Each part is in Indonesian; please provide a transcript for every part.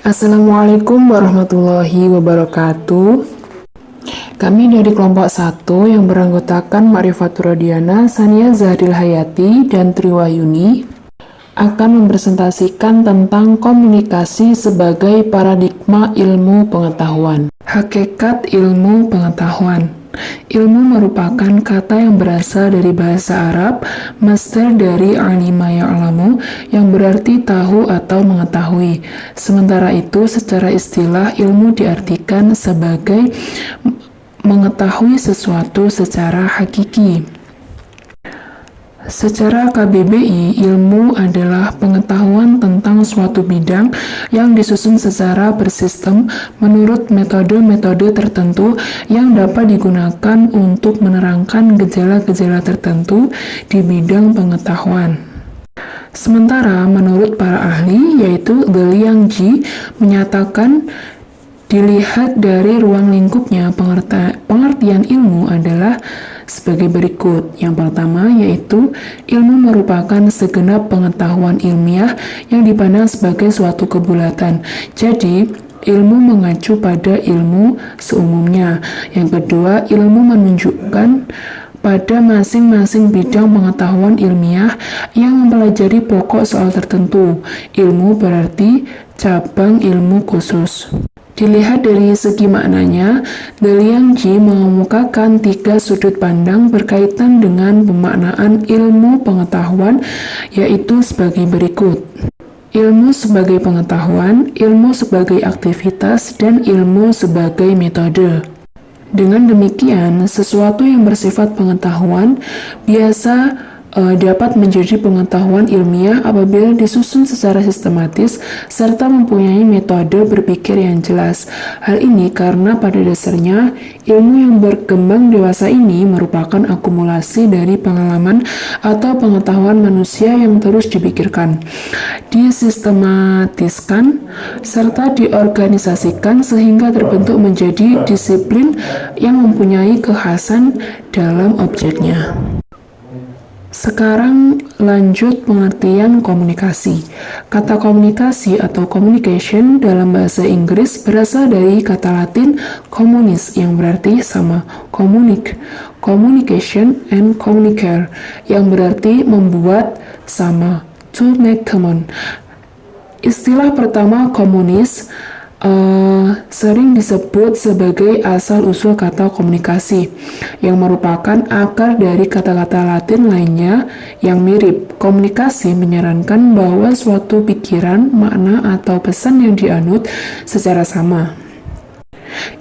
Assalamualaikum warahmatullahi wabarakatuh. Kami dari kelompok 1 yang beranggotakan Ma'rifatur Radiana, Sania Zahril Hayati, dan Triwayuni akan mempresentasikan tentang komunikasi sebagai paradigma ilmu pengetahuan. Hakikat ilmu pengetahuan. Ilmu merupakan kata yang berasal dari bahasa Arab, masdar dari alima ya'lamu, yang berarti tahu atau mengetahui. Sementara itu, secara istilah, ilmu diartikan sebagai mengetahui sesuatu secara hakiki. Secara KBBI, ilmu adalah pengetahuan tentang suatu bidang yang disusun secara bersistem menurut metode-metode tertentu yang dapat digunakan untuk menerangkan gejala-gejala tertentu di bidang pengetahuan. Sementara menurut para ahli, yaitu The Liang Ji, menyatakan dilihat dari ruang lingkupnya, pengertian ilmu adalah sebagai berikut. Yang pertama yaitu ilmu merupakan segenap pengetahuan ilmiah yang dipandang sebagai suatu kebulatan. Jadi, ilmu mengacu pada ilmu seumumnya. Yang kedua, ilmu menunjukkan pada masing-masing bidang pengetahuan ilmiah yang mempelajari pokok soal tertentu. Ilmu berarti cabang ilmu khusus. Dilihat dari segi maknanya, The Liang Ji mengemukakan 3 sudut pandang berkaitan dengan pemaknaan ilmu pengetahuan, yaitu sebagai berikut. Ilmu sebagai pengetahuan, ilmu sebagai aktivitas, dan ilmu sebagai metode. Dengan demikian, sesuatu yang bersifat pengetahuan biasa dapat menjadi pengetahuan ilmiah apabila disusun secara sistematis serta mempunyai metode berpikir yang jelas. Hal ini karena pada dasarnya ilmu yang berkembang dewasa ini merupakan akumulasi dari pengalaman atau pengetahuan manusia yang terus dipikirkan, disistematiskan, serta diorganisasikan sehingga terbentuk menjadi disiplin yang mempunyai kekhasan dalam objeknya. Sekarang lanjut pengertian komunikasi. Kata komunikasi atau communication dalam bahasa Inggris berasal dari kata Latin communis yang berarti sama, communication, and communicare yang berarti membuat sama, to make common. Istilah pertama komunis sering disebut sebagai asal-usul kata komunikasi, yang merupakan akar dari kata-kata Latin lainnya yang mirip. Komunikasi menyarankan bahwa suatu pikiran, makna, atau pesan yang dianut secara sama.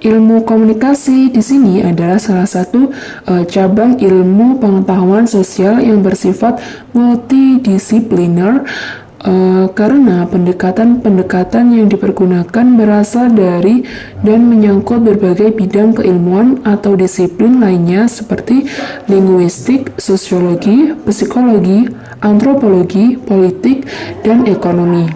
Ilmu komunikasi di sini adalah salah satu cabang ilmu pengetahuan sosial yang bersifat multidisipliner, karena pendekatan-pendekatan yang dipergunakan berasal dari dan menyangkut berbagai bidang keilmuan atau disiplin lainnya seperti linguistik, sosiologi, psikologi, antropologi, politik, dan ekonomi.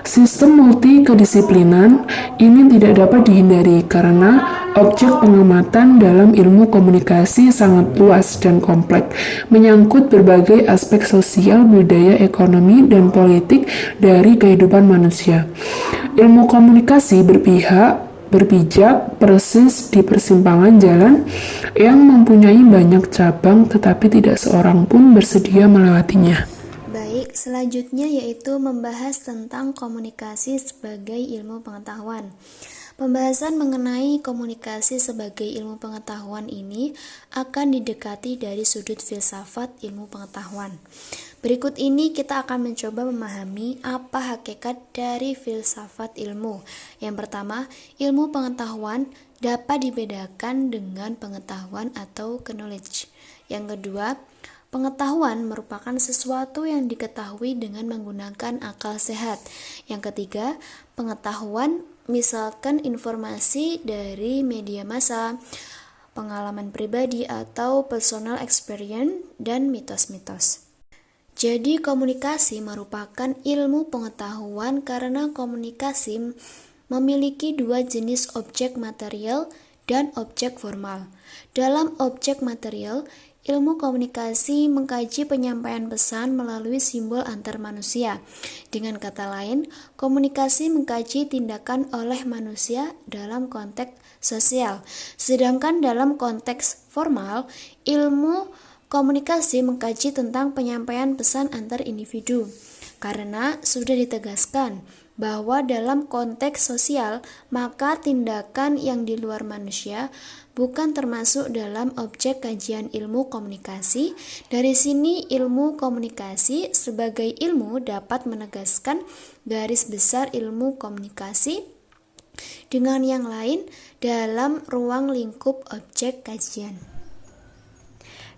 Sistem multi-kedisiplinan ini tidak dapat dihindari karena objek pengamatan dalam ilmu komunikasi sangat luas dan kompleks, menyangkut berbagai aspek sosial, budaya, ekonomi, dan politik dari kehidupan manusia. Ilmu komunikasi berpijak persis di persimpangan jalan yang mempunyai banyak cabang, tetapi tidak seorang pun bersedia melewatinya. Baik, selanjutnya yaitu membahas tentang komunikasi sebagai ilmu pengetahuan. Pembahasan mengenai komunikasi sebagai ilmu pengetahuan ini akan didekati dari sudut filsafat ilmu pengetahuan. Berikut ini kita akan mencoba memahami apa hakikat dari filsafat ilmu. Yang pertama, ilmu pengetahuan dapat dibedakan dengan pengetahuan atau knowledge. Yang kedua, pengetahuan merupakan sesuatu yang diketahui dengan menggunakan akal sehat. Yang ketiga, pengetahuan misalkan informasi dari media massa, pengalaman pribadi atau personal experience, dan mitos-mitos. Jadi komunikasi merupakan ilmu pengetahuan karena komunikasi memiliki 2 jenis objek material dan objek formal. Dalam objek material, ilmu komunikasi mengkaji penyampaian pesan melalui simbol antar manusia. Dengan kata lain, komunikasi mengkaji tindakan oleh manusia dalam konteks sosial. Sedangkan dalam konteks formal, ilmu komunikasi mengkaji tentang penyampaian pesan antar individu. Karena sudah ditegaskan bahwa dalam konteks sosial, maka tindakan yang di luar manusia bukan termasuk dalam objek kajian ilmu komunikasi. Dari sini ilmu komunikasi sebagai ilmu dapat menegaskan garis besar ilmu komunikasi dengan yang lain dalam ruang lingkup objek kajian.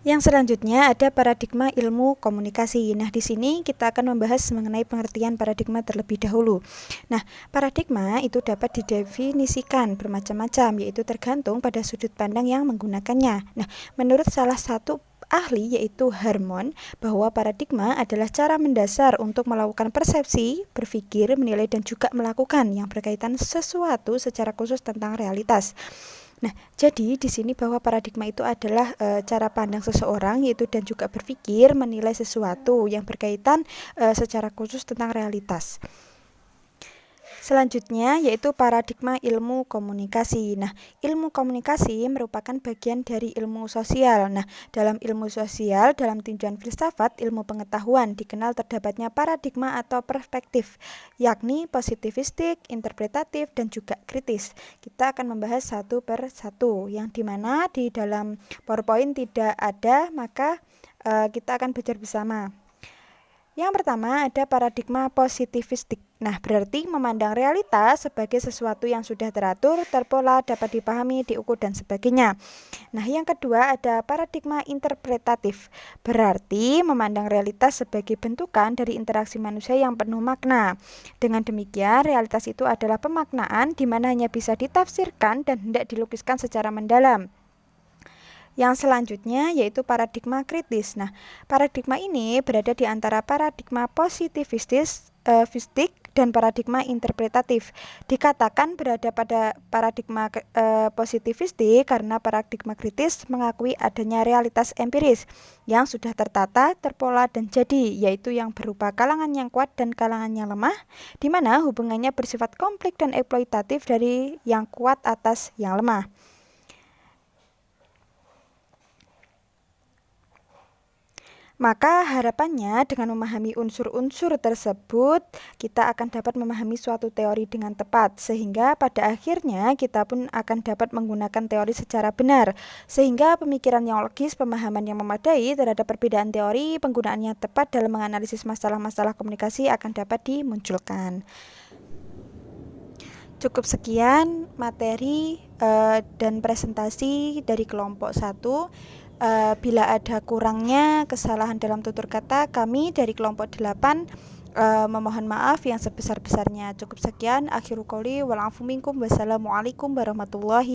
Yang selanjutnya ada paradigma ilmu komunikasi. Nah, di sini kita akan membahas mengenai pengertian paradigma terlebih dahulu. Nah, paradigma itu dapat didefinisikan bermacam-macam, yaitu tergantung pada sudut pandang yang menggunakannya. Nah, menurut salah satu ahli yaitu Harmon, bahwa paradigma adalah cara mendasar untuk melakukan persepsi, berpikir, menilai, dan juga melakukan yang berkaitan sesuatu secara khusus tentang realitas. Nah, jadi di sini bahwa paradigma itu adalah cara pandang seseorang yaitu dan juga berpikir, menilai sesuatu yang berkaitan secara khusus tentang realitas. Selanjutnya yaitu paradigma ilmu komunikasi. Nah, ilmu komunikasi merupakan bagian dari ilmu sosial. Nah, dalam ilmu sosial, dalam tinjauan filsafat, ilmu pengetahuan dikenal terdapatnya paradigma atau perspektif, yakni positivistik, interpretatif, dan juga kritis. Kita akan membahas satu per satu, yang dimana di dalam PowerPoint tidak ada, maka kita akan belajar bersama. Yang pertama ada paradigma positivistik. Nah, berarti memandang realitas sebagai sesuatu yang sudah teratur, terpola, dapat dipahami, diukur, dan sebagainya. Nah, yang kedua ada paradigma interpretatif. Berarti memandang realitas sebagai bentukan dari interaksi manusia yang penuh makna. Dengan demikian, realitas itu adalah pemaknaan di mana hanya bisa ditafsirkan dan hendak dilukiskan secara mendalam. Yang selanjutnya yaitu paradigma kritis. Nah, paradigma ini berada di antara paradigma positivistik dan paradigma interpretatif. Dikatakan berada pada paradigma positivistik karena paradigma kritis mengakui adanya realitas empiris yang sudah tertata, terpola, dan jadi, yaitu yang berupa kalangan yang kuat dan kalangan yang lemah, di mana hubungannya bersifat konflik dan eksploitatif dari yang kuat atas yang lemah. Maka harapannya dengan memahami unsur-unsur tersebut, kita akan dapat memahami suatu teori dengan tepat, sehingga pada akhirnya kita pun akan dapat menggunakan teori secara benar, sehingga pemikiran yang logis, pemahaman yang memadai terhadap perbedaan teori, penggunaannya tepat dalam menganalisis masalah-masalah komunikasi akan dapat dimunculkan. Cukup sekian materi dan presentasi dari kelompok 1. Bila ada kurangnya, kesalahan dalam tutur kata, kami dari kelompok 8 memohon maaf yang sebesar-besarnya. Cukup sekian, akhirul qouli wal afu minkum. Wassalamualaikum warahmatullahi